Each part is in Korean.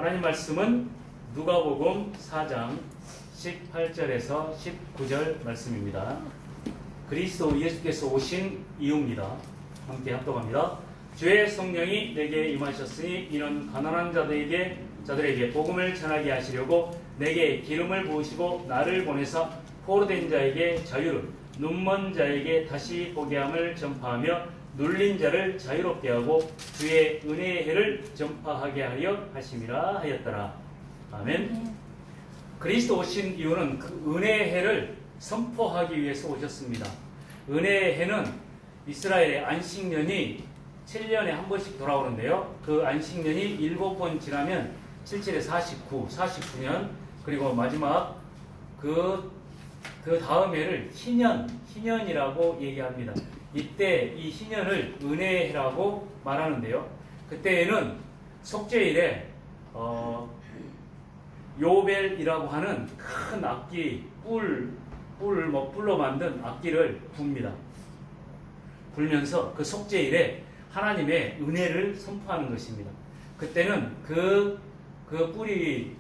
하나님 말씀은 누가복음 4장 18절에서 19절 말씀입니다. 그리스도 예수께서 오신 이유입니다. 함께 합독합니다. 주의 성령이 내게 임하셨으니 이는 가난한 자들에게 복음을 전하게 하시려고 내게 기름을 부으시고 나를 보내사 포로된 자에게 자유를, 눈먼 자에게 다시 보게 함을 전파하며 눌린 자를 자유롭게 하고 주의 은혜의 해를 전파하게 하려 하심이라 하였더라. 아멘. 그리스도 오신 이유는 그 은혜의 해를 선포하기 위해서 오셨습니다. 은혜의 해는 이스라엘의 안식년이 7년에 한 번씩 돌아오는데요. 그 안식년이 7번 지나면 77에 49년, 그리고 마지막 그 다음 해를 희년이라고 얘기합니다. 이때 이 희년을 은혜의 해라고 말하는데요. 그때에는 속죄일에 요벨이라고 하는 큰 악기, 뿔로 만든 악기를 붑니다. 불면서 그 속죄일에 하나님의 은혜를 선포하는 것입니다. 그때는 그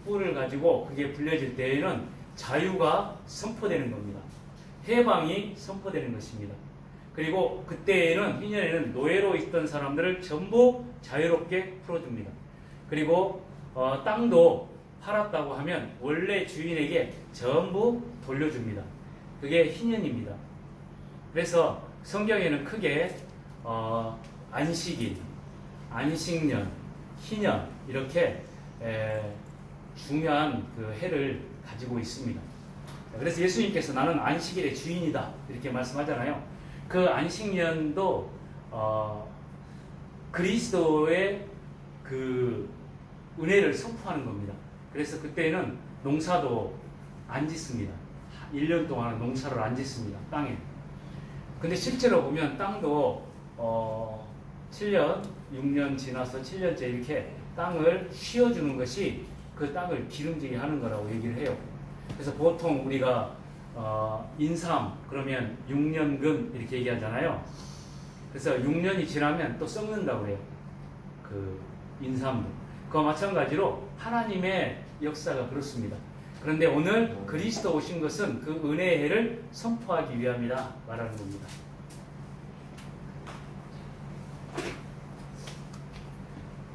뿔을 가지고 그게 불려질 때에는 자유가 선포되는 겁니다. 해방이 선포되는 것입니다. 그리고 그때에는 희년에는 노예로 있던 사람들을 전부 자유롭게 풀어줍니다. 그리고 땅도 팔았다고 하면 원래 주인에게 전부 돌려줍니다. 그게 희년입니다. 그래서 성경에는 크게 안식일, 안식년, 희년 이렇게 중요한 그 해를 가지고 있습니다. 그래서 예수님께서 나는 안식일의 주인이다 이렇게 말씀하잖아요. 그 안식년도 그리스도의 그 은혜를 선포하는 겁니다. 그래서 그때는 농사도 안 짓습니다. 1년 동안은 농사를 안 짓습니다. 땅에. 근데 실제로 보면 땅도 7년, 6년 지나서 7년째 이렇게 땅을 쉬어주는 것이 그 땅을 기름지게 하는 거라고 얘기를 해요. 그래서 보통 우리가 인삼 그러면 6년근 이렇게 얘기하잖아요. 그래서 6년이 지나면 또 썩는다고 해요. 그 인삼도. 그와 마찬가지로 하나님의 역사가 그렇습니다. 그런데 오늘 그리스도 오신 것은 그 은혜의 해를 선포하기 위함이다 말하는 겁니다.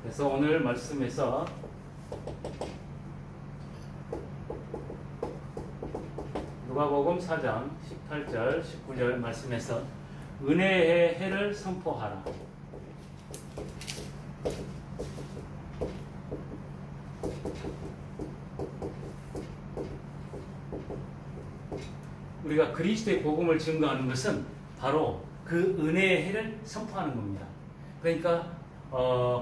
그래서 오늘 말씀에서 누가복음 4장 18절 19절 말씀에서 은혜의 해를 선포하라. 우리가 그리스도의 복음을 증거하는 것은 바로 그 은혜의 해를 선포하는 겁니다. 그러니까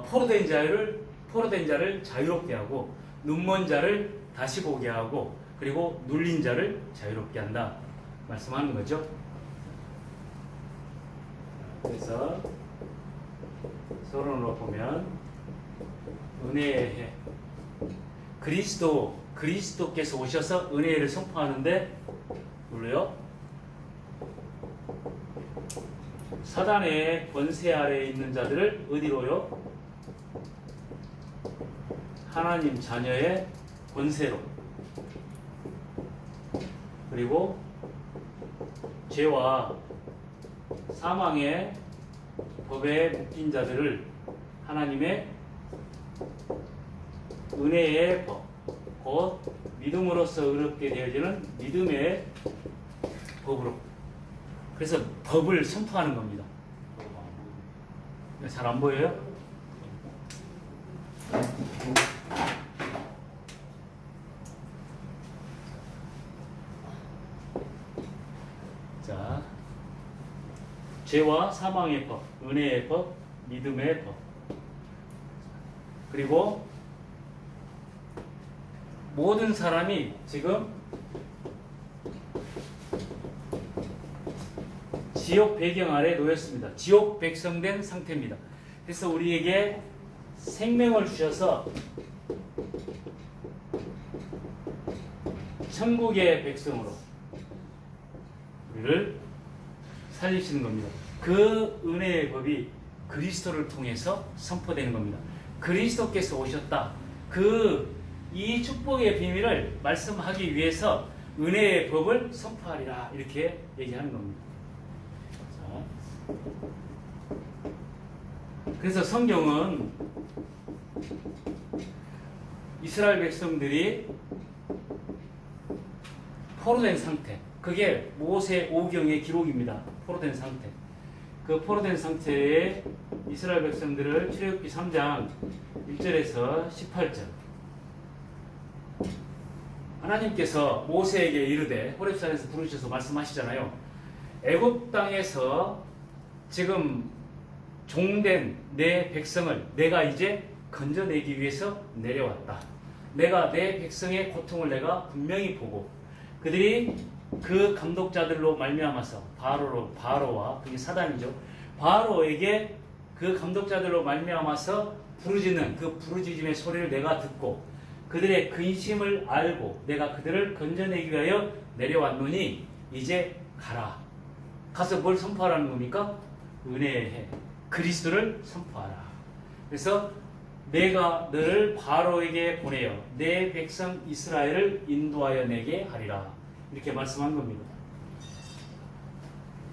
포로된 자를 자유롭게 하고 눈먼 자를 다시 보게 하고 그리고 눌린 자를 자유롭게 한다 말씀하는 거죠. 그래서 서론으로 보면 은혜의 해, 그리스도께서 오셔서 은혜를 선포하는데 물로요 사단의 권세 아래에 있는 자들을 어디로요? 하나님 자녀의 권세로, 그리고 죄와 사망의 법에 묶인 자들을 하나님의 은혜의 법, 곧 믿음으로써 의롭게 되어지는 믿음의 법으로. 그래서 법을 선포하는 겁니다. 잘 안 보여요? 자, 죄와 사망의 법, 은혜의 법, 믿음의 법. 그리고 모든 사람이 지금 지옥 배경 아래 놓였습니다. 지옥 백성된 상태입니다. 그래서 우리에게 생명을 주셔서 천국의 백성으로 우리를 살리시는 겁니다. 그 은혜의 법이 그리스도를 통해서 선포되는 겁니다. 그리스도께서 오셨다. 이 축복의 비밀을 말씀하기 위해서 은혜의 법을 선포하리라 이렇게 얘기하는 겁니다. 자, 그래서 성경은 이스라엘 백성들이 포로된 상태, 그게 모세 오경의 기록입니다. 포로된 상태. 그 포로된 상태에 이스라엘 백성들을 출애굽기 3장 1절에서 18절 하나님께서 모세에게 이르되 호렙산에서 부르셔서 말씀하시잖아요. 애굽 땅에서 지금 종된 내 백성을 내가 이제 건져내기 위해서 내려왔다. 내가 내 백성의 고통을 내가 분명히 보고 그들이 그 감독자들로 말미암아서 바로와 그게 사단이죠. 바로에게 그 감독자들로 말미암아서 부르짖는 그 부르짖음의 소리를 내가 듣고 그들의 근심을 알고 내가 그들을 건져내기 위하여 내려왔노니 이제 가라. 가서 뭘 선포하라는 겁니까? 은혜의 그리스도를 선포하라. 그래서 내가 너를 바로에게 보내어 내 백성 이스라엘을 인도하여 내게 하리라. 이렇게 말씀한 겁니다.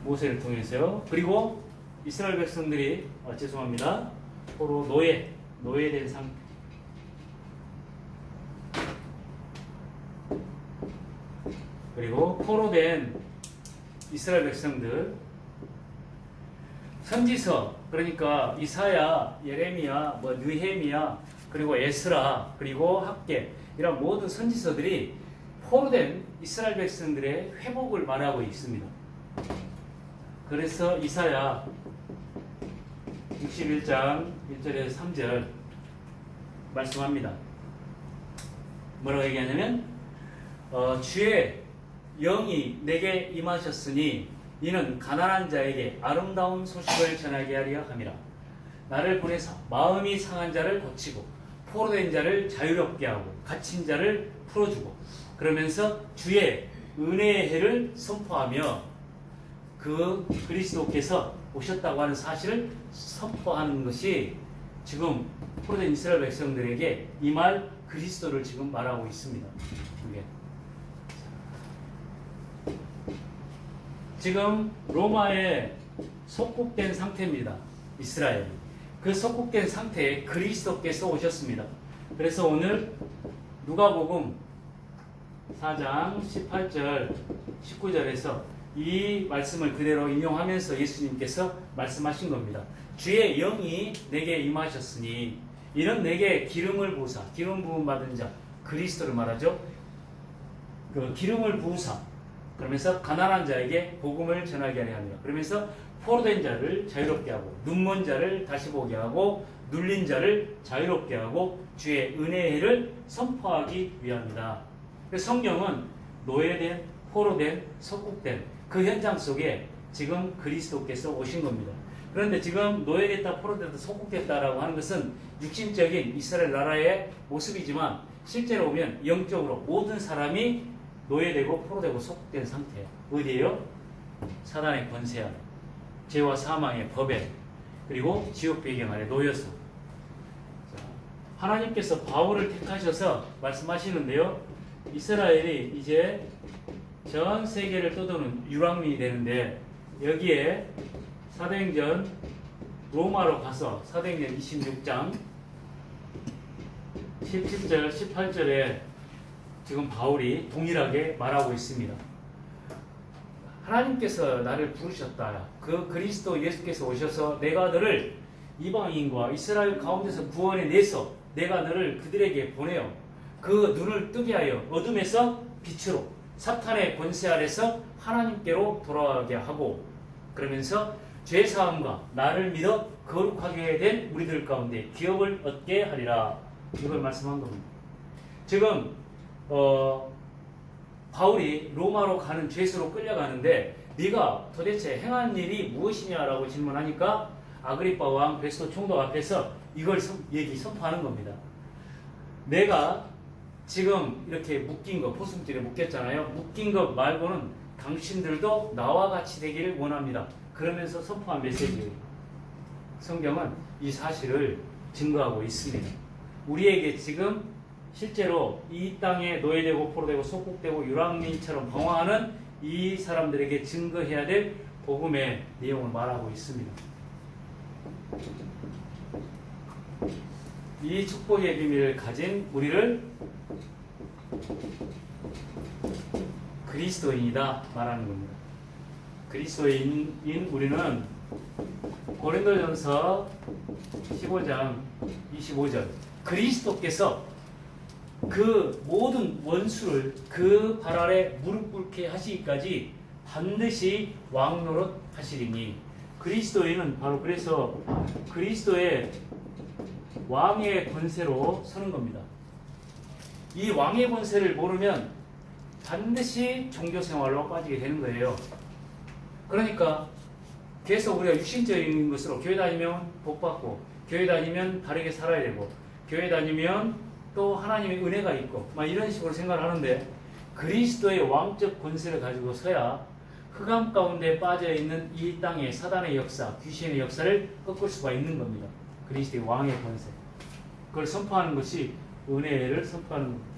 모세를 통해서요. 그리고 이스라엘 백성들이 죄송합니다. 포로 노예된 상태. 그리고 포로된 이스라엘 백성들 선지서 그러니까 이사야, 예레미야, 느헤미야 그리고 에스라 그리고 학개 이런 모든 선지서들이 포로된 이스라엘 백성들의 회복을 말하고 있습니다. 그래서 이사야 61장 1절에서 3절 말씀합니다. 뭐라고 얘기하냐면 주의 영이 내게 임하셨으니 이는 가난한 자에게 아름다운 소식을 전하게 하려 함이라. 나를 보내사 마음이 상한 자를 고치고 포로된 자를 자유롭게 하고 갇힌 자를 풀어주고 그러면서 주의 은혜의 해를 선포하며 그 그리스도께서 오셨다고 하는 사실을 선포하는 것이 지금 포로된 이스라엘 백성들에게 이 말 그리스도를 지금 말하고 있습니다. 이게. 지금 로마에 속국된 상태입니다. 이스라엘이. 그 속국된 상태에 그리스도께서 오셨습니다. 그래서 오늘 누가복음 4장 18절 19절에서 이 말씀을 그대로 인용하면서 예수님께서 말씀하신 겁니다. 주의 영이 내게 임하셨으니 이는 내게 기름을 부으사 기름 부음 받은 자 그리스도를 말하죠. 그 기름을 부으사 그러면서 가난한 자에게 복음을 전하게 하려 합니다. 그러면서 포로된 자를 자유롭게 하고 눈먼 자를 다시 보게 하고 눌린 자를 자유롭게 하고 주의 은혜의 해를 선포하기 위함이다. 성경은 노예된 포로된 속국된 그 현장 속에 지금 그리스도께서 오신 겁니다. 그런데 지금 노예됐다 포로됐다 속국됐다라고 하는 것은 육신적인 이스라엘 나라의 모습이지만 실제로 보면 영적으로 모든 사람이 노예되고 포로되고 속국된 상태예요. 어디에요? 사단의 권세 아래, 죄와 사망의 법에, 그리고 지옥 배경 아래 놓여서 하나님께서 바울을 택하셔서 말씀하시는데요. 이스라엘이 이제 전 세계를 떠도는 유랑민이 되는데 여기에 사도행전 로마로 가서 사도행전 26장 17절 18절에 지금 바울이 동일하게 말하고 있습니다. 하나님께서 나를 부르셨다. 그 그리스도 예수께서 오셔서 내가 너를 이방인과 이스라엘 가운데서 구원해 내서 내가 너를 그들에게 보내어 그 눈을 뜨게 하여 어둠에서 빛으로 사탄의 권세 아래서 하나님께로 돌아가게 하고 그러면서 죄사함과 나를 믿어 거룩하게 된 우리들 가운데 기업을 얻게 하리라. 이걸 말씀한 겁니다. 지금 바울이 로마로 가는 죄수로 끌려가는데 네가 도대체 행한 일이 무엇이냐라고 질문하니까 아그리파 왕 베스도 총독 앞에서 이걸 선포하는 겁니다. 내가 지금 이렇게 묶인 거, 포스물질에 묶였잖아요. 묶인 것 말고는 당신들도 나와 같이 되기를 원합니다. 그러면서 선포한 메시지예요. 성경은 이 사실을 증거하고 있습니다. 우리에게 지금 실제로 이 땅에 노예되고 포로되고 속국되고 유랑민처럼 방황하는 이 사람들에게 증거해야 될 복음의 내용을 말하고 있습니다. 이 축복의 비밀을 가진 우리를 그리스도인이다 말하는 겁니다. 그리스도인인 우리는 고린도전서 15장 25절 그리스도께서 그 모든 원수를 그 발 아래 무릎 꿇게 하시기까지 반드시 왕노릇 하시리니 그리스도인은 바로 그래서 그리스도의 왕의 권세로 서는 겁니다. 이 왕의 권세를 모르면 반드시 종교생활로 빠지게 되는 거예요. 그러니까 계속 우리가 육신적인 것으로 교회 다니면 복 받고 교회 다니면 바르게 살아야 되고 교회 다니면 또 하나님의 은혜가 있고 막 이런 식으로 생각을 하는데 그리스도의 왕적 권세를 가지고 서야 흑암 가운데 빠져있는 이 땅의 사단의 역사, 귀신의 역사를 꺾을 수가 있는 겁니다. 그리스도의 왕의 권세. 그걸 선포하는 것이 은혜를 선포하는 겁니다.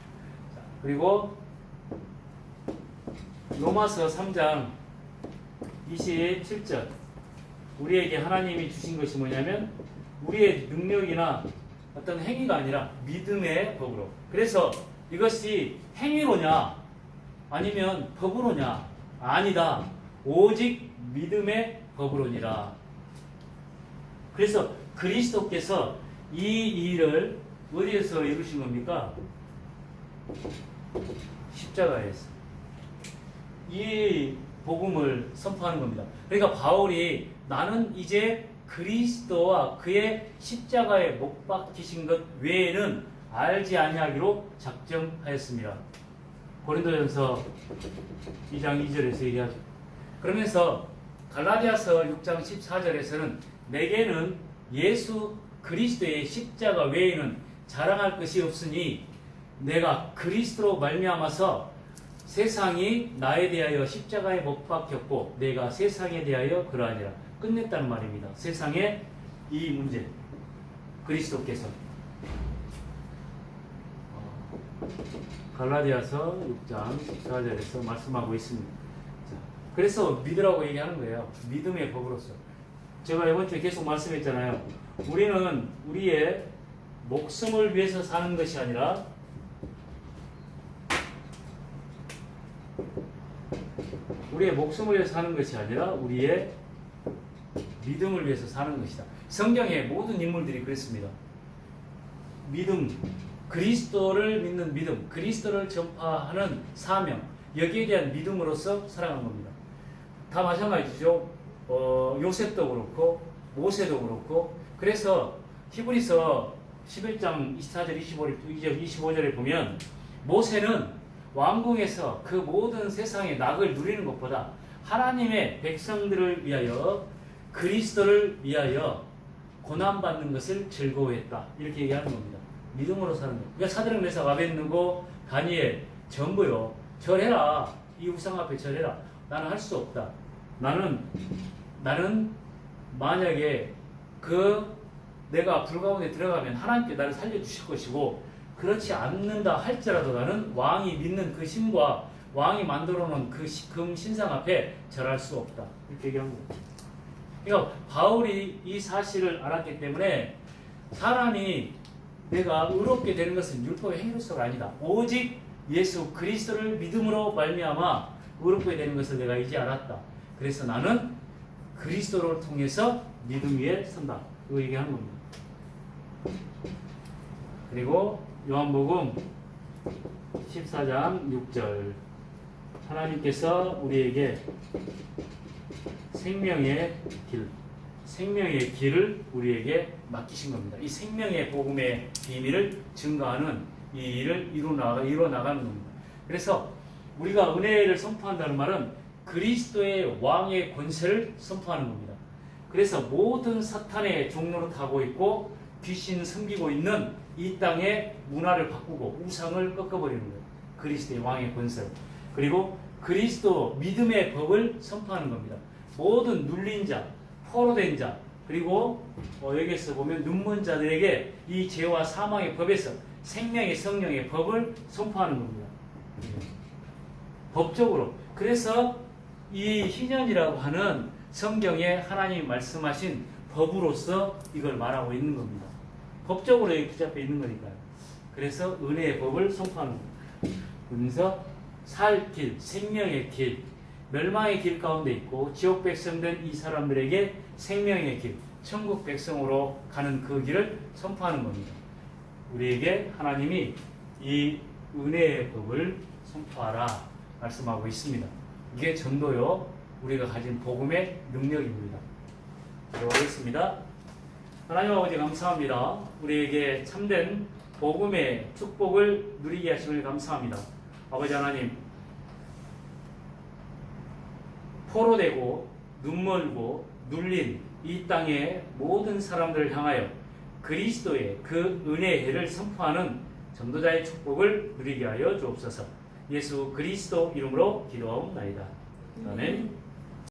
자, 그리고 로마서 3장 27절 우리에게 하나님이 주신 것이 뭐냐면 우리의 능력이나 어떤 행위가 아니라 믿음의 법으로. 그래서 이것이 행위로냐 아니면 법으로냐 아니다. 오직 믿음의 법으로니라. 그래서 그리스도께서 이 일을 어디에서 이루신 겁니까? 십자가에서. 이 복음을 선포하는 겁니다. 그러니까 바울이 나는 이제 그리스도와 그의 십자가에 못 박히신 것 외에는 알지 아니하기로 작정하였습니다. 고린도전서 2장 2절에서 얘기하죠. 그러면서 갈라디아서 6장 14절에서는 내게는 예수 그리스도의 십자가 외에는 자랑할 것이 없으니 내가 그리스도로 말미암아서 세상이 나에 대하여 십자가에 못 박혔고 내가 세상에 대하여 그러하니라. 끝냈다는 말입니다. 세상의 이 문제 그리스도께서 갈라디아서 6장 14절에서 말씀하고 있습니다. 자, 그래서 믿으라고 얘기하는 거예요. 믿음의 법으로서. 제가 이번 주에 계속 말씀했잖아요. 우리는 우리의 목숨을 위해서 사는 것이 아니라 우리의 목숨을 위해서 사는 것이 아니라 우리의 믿음을 위해서 사는 것이다. 성경의 모든 인물들이 그랬습니다. 믿음, 그리스도를 믿는 믿음, 그리스도를 전파하는 사명, 여기에 대한 믿음으로서 살아가는 겁니다. 다 마찬가지죠. 요셉도 그렇고 모세도 그렇고. 그래서 히브리서 11장 24절 25절에 보면 모세는 왕궁에서 그 모든 세상의 낙을 누리는 것보다 하나님의 백성들을 위하여 그리스도를 위하여 고난받는 것을 즐거워했다. 이렇게 얘기하는 겁니다. 믿음으로 사는 것. 그러니까 사드락 메삭 아벳느고 다니엘 전부요. 절해라. 이 우상 앞에 절해라. 나는 할 수 없다. 나는 만약에 내가 불 가운데 들어가면 하나님께 나를 살려주실 것이고 그렇지 않는다 할지라도 나는 왕이 믿는 그 신과 왕이 만들어 놓은 그 금 신상 앞에 절할 수 없다. 이렇게 얘기한 거예요. 그러니까 바울이 이 사실을 알았기 때문에 사람이 내가 의롭게 되는 것은 율법의 행위로서가 아니다. 오직 예수 그리스도를 믿음으로 말미암아 의롭게 되는 것을 내가 이제 알았다. 그래서 나는 그리스도를 통해서 믿음 위에 선다. 이거 얘기하는 겁니다. 그리고 요한복음 14장 6절 하나님께서 우리에게 생명의 길을 우리에게 맡기신 겁니다. 이 생명의 복음의 비밀을 증거하는 이 일을 이루어 나가는 겁니다. 그래서 우리가 은혜를 선포한다는 말은 그리스도의 왕의 권세를 선포하는 겁니다. 그래서 모든 사탄의 종로를 타고 있고 귀신 섬기고 있는 이 땅의 문화를 바꾸고 우상을 꺾어버리는 거예요. 그리스도의 왕의 권세로. 그리고 그리스도 믿음의 법을 선포하는 겁니다. 모든 눌린 자, 포로된 자, 그리고 여기에서 보면 눈먼 자들에게 이 죄와 사망의 법에서 생명의 성령의 법을 선포하는 겁니다. 법적으로. 그래서 이 희년이라고 하는 성경에 하나님이 말씀하신 법으로서 이걸 말하고 있는 겁니다. 법적으로 여기 붙잡혀 있는 거니까요. 그래서 은혜의 법을 선포하는 겁니다. 그래서 살 길, 생명의 길, 멸망의 길 가운데 있고 지옥 백성된 이 사람들에게 생명의 길, 천국 백성으로 가는 그 길을 선포하는 겁니다. 우리에게 하나님이 이 은혜의 법을 선포하라 말씀하고 있습니다. 이게 전도요, 우리가 가진 복음의 능력입니다. 기도하겠습니다. 하나님 아버지 감사합니다. 우리에게 참된 복음의 축복을 누리게 하심을 감사합니다. 아버지 하나님, 포로되고 눈멀고 눌린 이 땅의 모든 사람들을 향하여 그리스도의 그 은혜의 해를 선포하는 전도자의 축복을 누리게 하여 주옵소서. 예수 그리스도 이름으로 기도하옵나이다. 아멘.